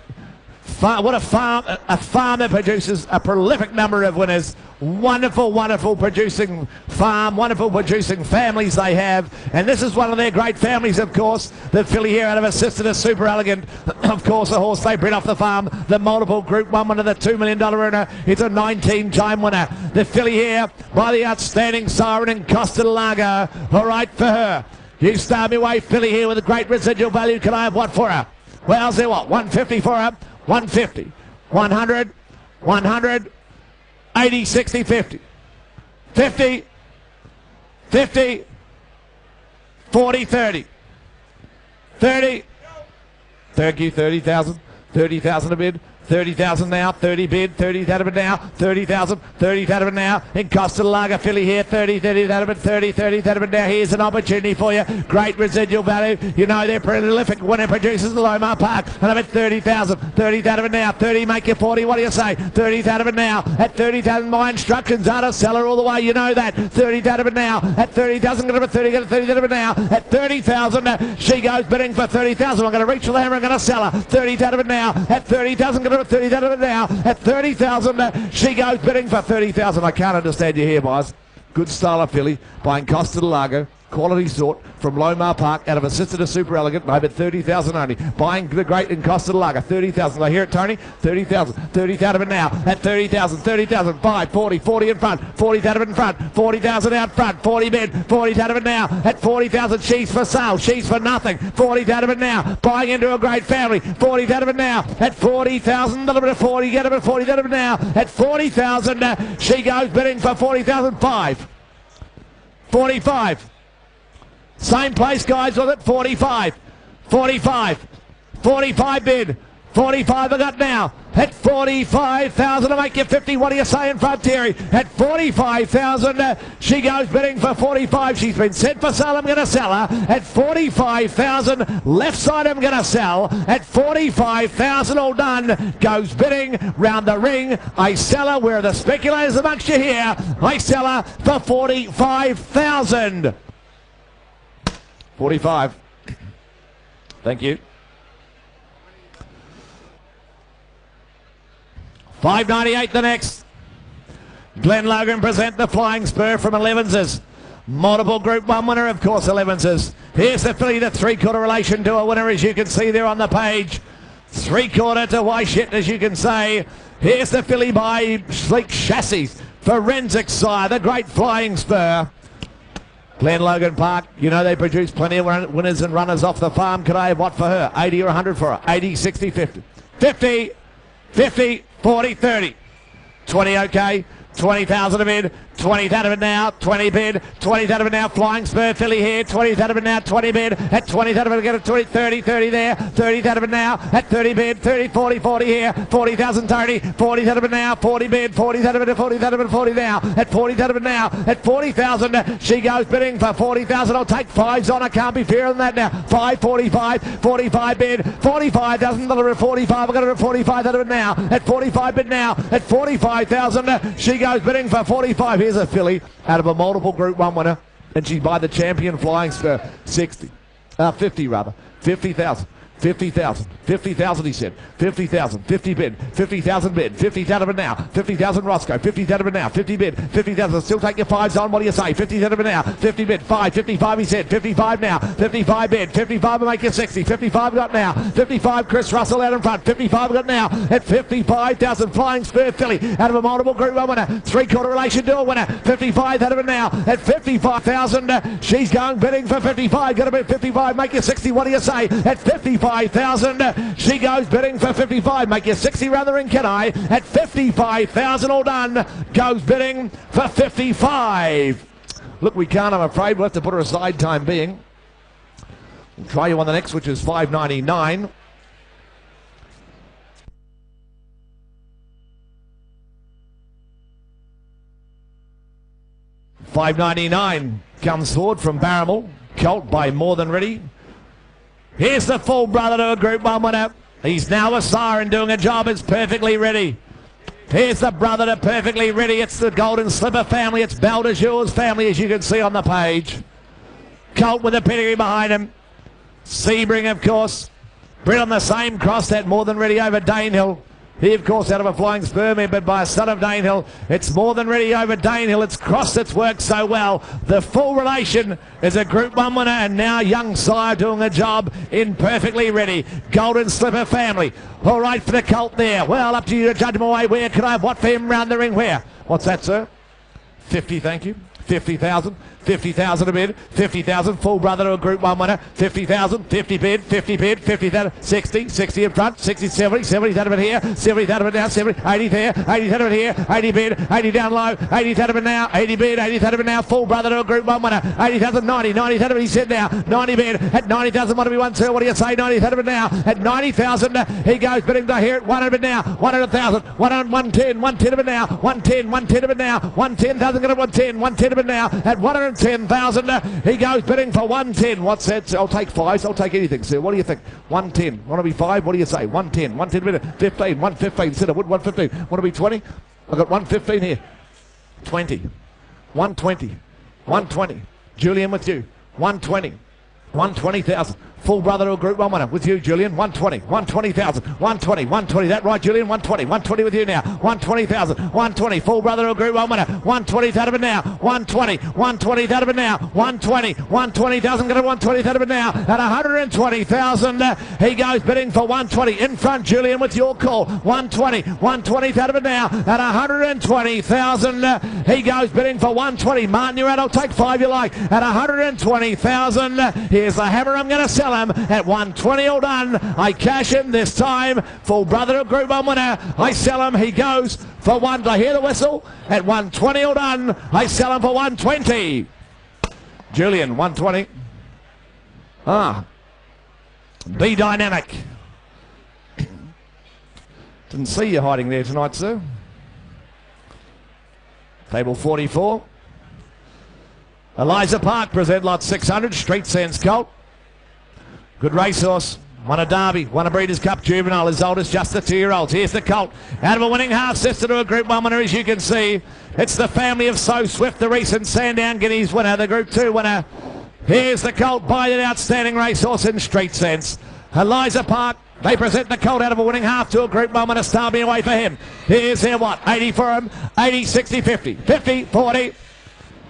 farm, a farm that produces a prolific number of winners. Wonderful, wonderful producing farm, wonderful producing families they have. And this is one of their great families, of course. The filly here out of a sister, Super Elegant. Of course, a horse they bred off the farm. The multiple Group 1 winner, the $2 million winner. It's a 19-time winner. The filly here by the outstanding Siren and Costa del Lago. All right for her. You start me away, filly here with a great residual value. Can I have what for her? Well, I'll say what? 150 for her. 150. 100. 100. 80, 60, 50. 50. 50. 40, 30. 30. Thank you, 30,000. 30,000 a bid. 30,000 now, 30 bid, 30 out of it now, 30,000, 30 out of it now, in Costa del Lago filly here, 30 out of it, 30 out of it now. Here's an opportunity for you. Great residual value. You know they're prolific when it produces the Lomar Park. And I'm at 30,000, 30 out of it now, 30 make you 40. What do you say? 30 out of it now, at 30,000. My instructions are to sell her all the way. You know that. 30 out of it now, at 30,000. Got 30 out of it now, at 30,000. She goes bidding for 30,000. I'm going to reach for the hammer. I'm going to sell her. 30 out of it now, at 30,000. 30 out of it now at 30,000. She goes bidding for 30,000. I can't understand you here, boys. Good style of filly buying Costa del Lago. Quality sort from Lomar Park out of a sister Super Elegant. Maybe at 30,000 only. Buying the great in Costa del Lago. 30,000. I hear it, Tony. 30,000. 30 out of it now at 30,000. 30,000. 5, 40, 40 in front. 40 out of it in front. 40,000 out front. 40 bid. 40 out of it now at 40,000. She's for sale. She's for nothing. 40 out of it now. Buying into a great family. 40 out of it now at 40,000. A little bit of 40. Get it. 40 out of it now at 40,000. She goes bidding for 40,000. 5. 45. Same place, guys, with it. 45. 45. 45 bid. 45 I got now. At 45,000 to make you 50. What do you say in front, Terry? At 45,000, she goes bidding for 45. She's been set for sale. I'm going to sell her. At 45,000, left side I'm going to sell. At 45,000, all done. Goes bidding round the ring. I sell her. Where are the speculators amongst you here? I sell her for 45,000. 45. Thank you. 598 the next. Glenn Logan present the Flying Spur from Elevenses. Multiple Group 1 winner, of course, Elevenses. Here's the filly, the three-quarter relation to a winner, as you can see there on the page. Three-quarter to Weishit, as you can say. Here's the filly by Sleek Chassis. Forensic Sire, the great flying spur. Glen Logan Park, you know they produce plenty of winners and runners off the farm. Could I have what for her? 80 or 100 for her? 80, 60, 50. 50, 50, 40, 30. 20 okay. 20,000 a bid, 20 out of it now, 20 bid, 20 out of it now, flying spur filly here, 20 out of it now, 20 bid, at 20 out of it, get a 20, 30, 30 there, 30 out of it now, at 30 bid, 30, 40, 40 here, 40,000 30, 40 out of it now, 40 bid, 40 out of it, 40 out of it, 40 now, at 40 out of it now, at 40,000, she goes bidding for 40,000, I'll take fives on, I can't be fairer than that now, 545, 45 bid, 45,000, deliver at 45, I've got her at 45 out of it now, at 45 bid now, at 45,000, she goes bidding for 45. Here's a filly out of a multiple Group 1 winner, and she's by the champion flying spur. 50 rather, 50,000. 50,000, 50,000 he said, 50,000, 50 bid, 50,000 bid, 50 out of it now, 50,000 Roscoe, 50 out of it now, 50 bid, 50,000, still take your fives on, what do you say, 50 out of it now, 50 bid, 5, 55 he said, 55 now, 55 bid, 55 will make you 60, 55 got now, 55 Chris Russell out in front, 55 got now, at 55,000 flying spur filly, out of a multiple Group 1 winner, 3/4 relation dual winner, 55 out of it now, at 55,000, she's going bidding for 55, got to bid 55, make you 60, what do you say, at 55,000, she goes bidding for 55, make you 60 rather than can I, at 55,000 all done, goes bidding for 55. Look, we can't, I'm afraid, we'll have to put her aside time being. We'll try you on the next, which is 599. $5.99 comes forward from Barramel, colt by More Than Ready. Here's the full brother to a Group 1 winner. He's now a siren doing a job. It's Perfectly Ready. Here's the brother to Perfectly Ready. It's the Golden Slipper family. It's Baldajure's family, as you can see on the page. Colt with a pedigree behind him. Sebring, of course. Bred on the same cross, that More Than Ready over Danehill. He, of course, out of a flying spur but by a son of Danehill. It's More Than Ready over Danehill. It's crossed, it's worked so well. The full relation is a Group 1 winner, and now young sire doing a job in Perfectly Ready. Golden Slipper family. All right for the colt there. Well, up to you to judge my way. Where can I have what for him round the ring? Where? What's that, sir? 50, thank you. 50,000. 50,000 a bid, 50,000, full brother to a Group 1 winner, 50,000, 50 bid, 50,000, 60, 60 in front, 60, 70, 70 out of it here, 70 out of it now, 70, 80 there, 80 out of it here, 80 bid, 80 down low, 80 out of it now, 80 bid, 80 out of it now, full brother to a Group 1 winner, 80,000, 90 out of it, he said now, 90 bid, at 90,000, what do we want, sir, what do you say, 90 out of it now, at 90,000, he goes bidding to here at 100 now, 100,000, 110, 110 of it now, 110, 110 of it now, 110,000, get it 110, 110 of it now, at 110,000, he goes bidding for 110. What's that? I'll take fives. I'll take anything, sir. What do you think? 110. Want to be 5? What do you say? 110. 110 minute. 15. 115. Said I would 115. Want to be 20? I've got 115 here. 20. 120. 120. Julian with you. 120. 120,000. Full brother to a Group 1 winner with you, Julian. 120. 120,000. 120. 120. That right, Julian? 120. 120 with you now. 120,000. 120. Full brother to a Group 1 winner. 120 out of it now. 120. 120 out of it now. 120. 120,000. Got a 120 out of it now. At 120,000. He goes bidding for 120. In front, Julian, with your call. 120. 120 out of it now. At 120,000. He goes bidding for 120. Martin, you're out. I'll take 5 you like. At 120,000. Here's the hammer. I'm going to sell him at 120 all done. I cash in this time. Full brother of Group 1 winner. I sell him. He goes for 1. Do I hear the whistle? At 120 all done. I sell him for 120. Julian, 120. Be dynamic. Didn't see you hiding there tonight, sir. Table 44. Eliza Park present lot 600. Street Sense colt. Good racehorse. Won a Derby, won a Breeders' Cup Juvenile. His oldest just the 2-year-olds. Here's the colt. Out of a winning half-sister to a Group 1 winner, as you can see. It's the family of So Swift, the recent Sandown Guineas winner, the Group 2 winner. Here's the colt by an outstanding racehorse in Street Sense. Eliza Park. They present the colt out of a winning half to a Group 1 winner. Starting away for him. Here's their what? 80 for him. 80, 60, 50. 50, 40.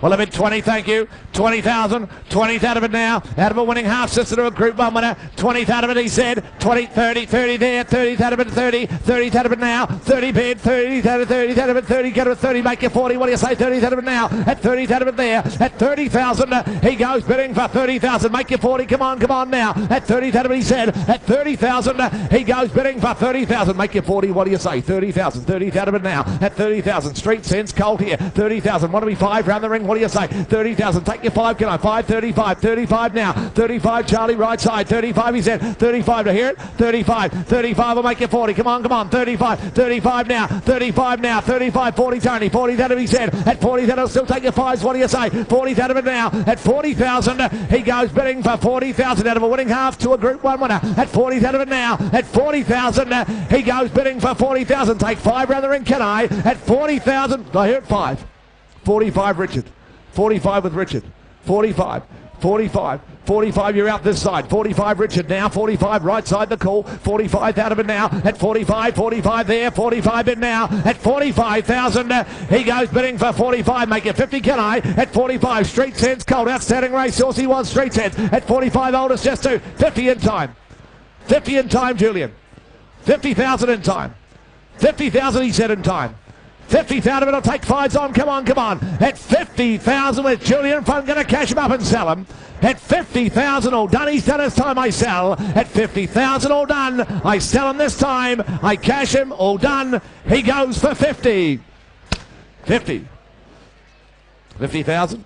Well, a bit 20, thank you. 20,000. 20th out of it now. Out of a winning half sister to a Group 1 winner. 20th out of it, he said. 20, 30, 30 there. 30th out of it, 30. 30th out of it now. 30 bid. 30th out of it, 30th out of it, 30. Get it 30, make it 40. What do you say? 30th out of it now. At 30th out of it there. At 30,000, he goes bidding for 30,000. Make it 40. Come on now. At 30th out of it, he said. At 30,000, he goes bidding for 30,000. Make it 40. What do you say? 30,000. 30th out of it now. At 30,000. Street Sense Colt here. 30,000. Want to be 5 round the ring. What do you say? 30,000. Take your 5. Can I? 5, 35. 35 now. 35. Charlie right side. 35. He said. 35 to hear it. 35. 35 will make you 40. Come on. 35. 35 now. 35 now. 35. 40 Tony. 40 out of it, he said. At 40 that'll still take your 5s. What do you say? 40 out of it now. At 40,000. He goes bidding for 40,000 out of a winning half to a Group 1 winner. At 40 out of it now. At 40,000. He goes bidding for 40,000. Take 5 round the ring. Can I? At 40,000. I hear it 5. 45 Richard. 45 with Richard. 45. 45. 45, you're out this side. 45 Richard now. 45 right side the call. 45 out of it now. At 45. 45 there. 45 in now. At 45,000. He goes bidding for 45. Make it 50. Can I? At 45. Street Sense Colt. Outstanding race. Saucy was Street Sense. At 45 oldest just to 50 in time. 50 in time, Julian. 50,000 in time. 50,000 he said in time. 50,000 it'll take 5s on. Come on. At 50,000 with Julian Fun, going to cash him up and sell him. At 50,000 all done. He's done his time. I sell. At 50,000 all done. I sell him this time. I cash him. All done. He goes for 50. 50. 50,000.